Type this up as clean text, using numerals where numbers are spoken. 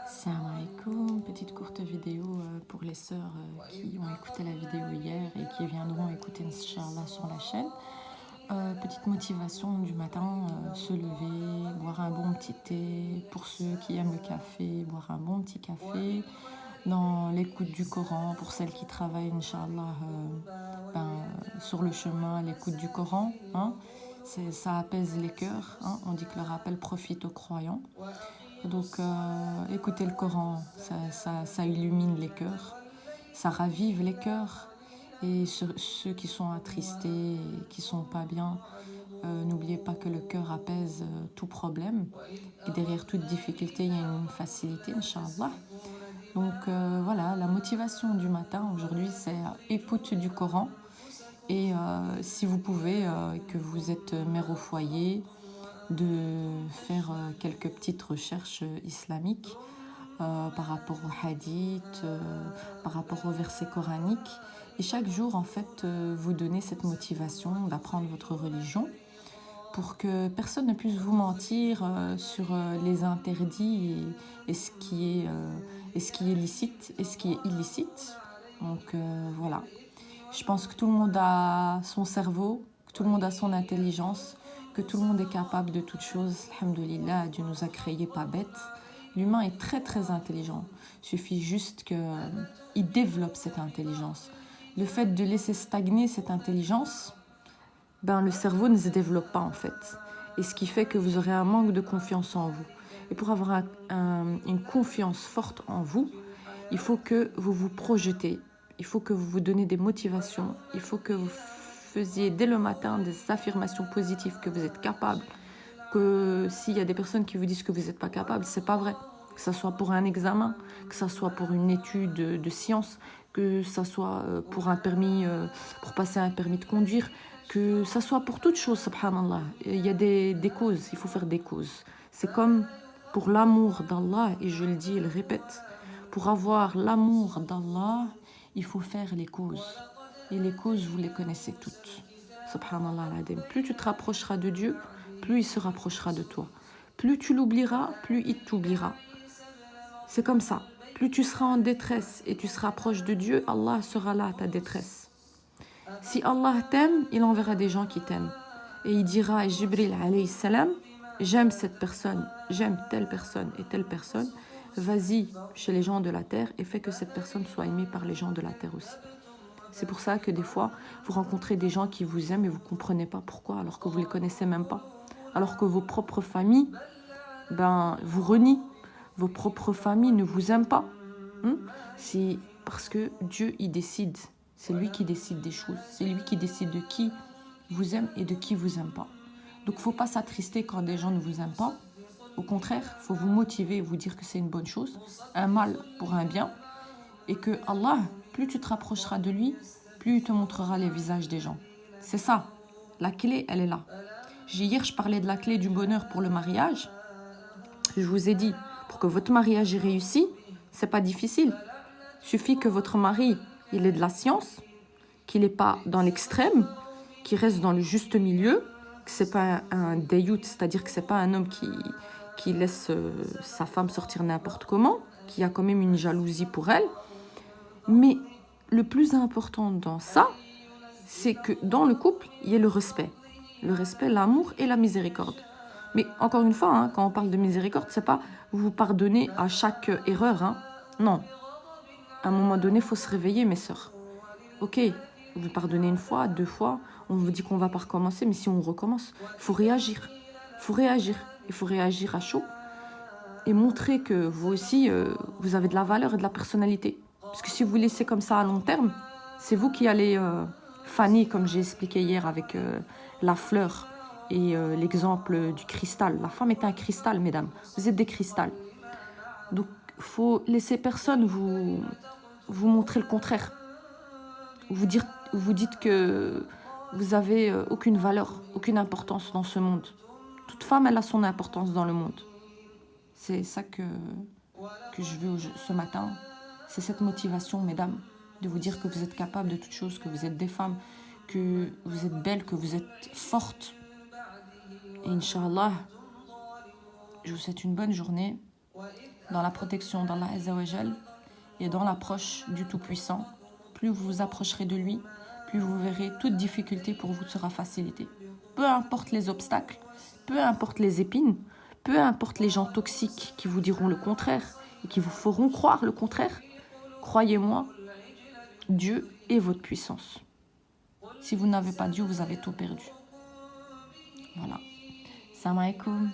Salam alaikum, petite courte vidéo pour les sœurs qui ont écouté la vidéo hier et qui viendront écouter Inch'Allah sur la chaîne. Petite motivation du matin, se lever, boire un bon petit thé. Pour ceux qui aiment le café, boire un bon petit café. Dans l'écoute du Coran, pour celles qui travaillent, Inch'Allah, sur le chemin, l'écoute du Coran. Hein, ça apaise les cœurs. Hein, on dit que le rappel profite aux croyants. Donc, écouter le Coran, ça illumine les cœurs, ça ravive les cœurs. Et ceux qui sont attristés, qui sont pas bien, n'oubliez pas que le cœur apaise tout problème. Et derrière toute difficulté, il y a une facilité, Inch'Allah. Donc voilà, la motivation du matin aujourd'hui, c'est écoute du Coran. Et si vous pouvez, que vous êtes mère au foyer, de faire quelques petites recherches islamiques par rapport au hadith, par rapport aux versets coraniques. Et chaque jour, en fait, vous donnez cette motivation d'apprendre votre religion pour que personne ne puisse vous mentir sur les interdits et ce qui est licite et ce qui est illicite. Donc voilà. Je pense que tout le monde a son cerveau, que tout le monde a son intelligence, que tout le monde est capable de toutes choses. Alhamdoulilah, Dieu nous a créés pas bêtes. L'humain est très très intelligent. Il suffit juste qu'il développe cette intelligence. Le fait de laisser stagner cette intelligence, le cerveau ne se développe pas en fait. Et ce qui fait que vous aurez un manque de confiance en vous. Et pour avoir une confiance forte en vous, il faut que vous vous projetez. Il faut que vous vous donnez des motivations. Il faut que vous faisiez dès le matin des affirmations positives que vous êtes capable. Que s'il y a des personnes qui vous disent que vous n'êtes pas capable, c'est pas vrai. Que ce soit pour un examen, que ce soit pour une étude de sciences, que ce soit pour un permis, pour passer un permis de conduire, que ce soit pour toute chose, subhanallah. Il y a des causes, il faut faire des causes. C'est comme pour l'amour d'Allah, et je le dis et le répète, pour avoir l'amour d'Allah, il faut faire les causes. Et les causes, vous les connaissez toutes. Subhanallah al-Adim. Plus tu te rapprocheras de Dieu, plus il se rapprochera de toi. Plus tu l'oublieras, plus il t'oubliera. C'est comme ça. Plus tu seras en détresse et tu seras proche de Dieu, Allah sera là à ta détresse. Si Allah t'aime, il enverra des gens qui t'aiment. Et il dira à Jibril alayhi salam, j'aime cette personne, j'aime telle personne et telle personne. Vas-y chez les gens de la terre et fais que cette personne soit aimée par les gens de la terre aussi. C'est pour ça que des fois, vous rencontrez des gens qui vous aiment et vous ne comprenez pas pourquoi, alors que vous ne les connaissez même pas. Alors que vos propres familles vous renient. Vos propres familles ne vous aiment pas. C'est parce que Dieu, il décide. C'est lui qui décide des choses. C'est lui qui décide de qui vous aime et de qui vous aime pas. Donc, il ne faut pas s'attrister quand des gens ne vous aiment pas. Au contraire, il faut vous motiver et vous dire que c'est une bonne chose. Un mal pour un bien. Et que Allah, plus tu te rapprocheras de lui, plus il te montrera les visages des gens. C'est ça. La clé, elle est là. Hier, je parlais de la clé du bonheur pour le mariage. Je vous ai dit, pour que votre mariage ait réussi, c'est pas difficile. Il suffit que votre mari, il ait de la science, qu'il n'est pas dans l'extrême, qu'il reste dans le juste milieu, que c'est pas un dayout, c'est-à-dire que c'est pas un homme qui laisse sa femme sortir n'importe comment, qui a quand même une jalousie pour elle. Mais le plus important dans ça, c'est que dans le couple, il y ait le respect. Le respect, l'amour et la miséricorde. Mais encore une fois, quand on parle de miséricorde, c'est pas vous pardonner à chaque erreur. Non. À un moment donné, il faut se réveiller, mes sœurs. Ok, vous pardonnez une fois, deux fois, on vous dit qu'on ne va pas recommencer, mais si on recommence, il faut réagir. Il faut réagir. Il faut réagir à chaud et montrer que vous aussi, vous avez de la valeur et de la personnalité. Parce que si vous laissez comme ça à long terme, c'est vous qui allez faner, comme j'ai expliqué hier avec la fleur et l'exemple du cristal. La femme est un cristal, mesdames. Vous êtes des cristals. Donc, il faut laisser personne vous montrer le contraire. Vous dites que vous avez aucune valeur, aucune importance dans ce monde. Toute femme, elle a son importance dans le monde. C'est ça que je veux ce matin. C'est cette motivation, mesdames, de vous dire que vous êtes capables de toutes choses, que vous êtes des femmes, que vous êtes belles, que vous êtes fortes. Et Inch'Allah, je vous souhaite une bonne journée. dans la protection d'Allah Azza wa Jal et dans l'approche du Tout-Puissant. Plus vous vous approcherez de lui, plus vous verrez toute difficulté pour vous sera facilitée. Peu importe les obstacles, peu importe les épines, peu importe les gens toxiques qui vous diront le contraire et qui vous feront croire le contraire, croyez-moi, Dieu est votre puissance. Si vous n'avez pas Dieu, vous avez tout perdu. Voilà. Salam alaikum.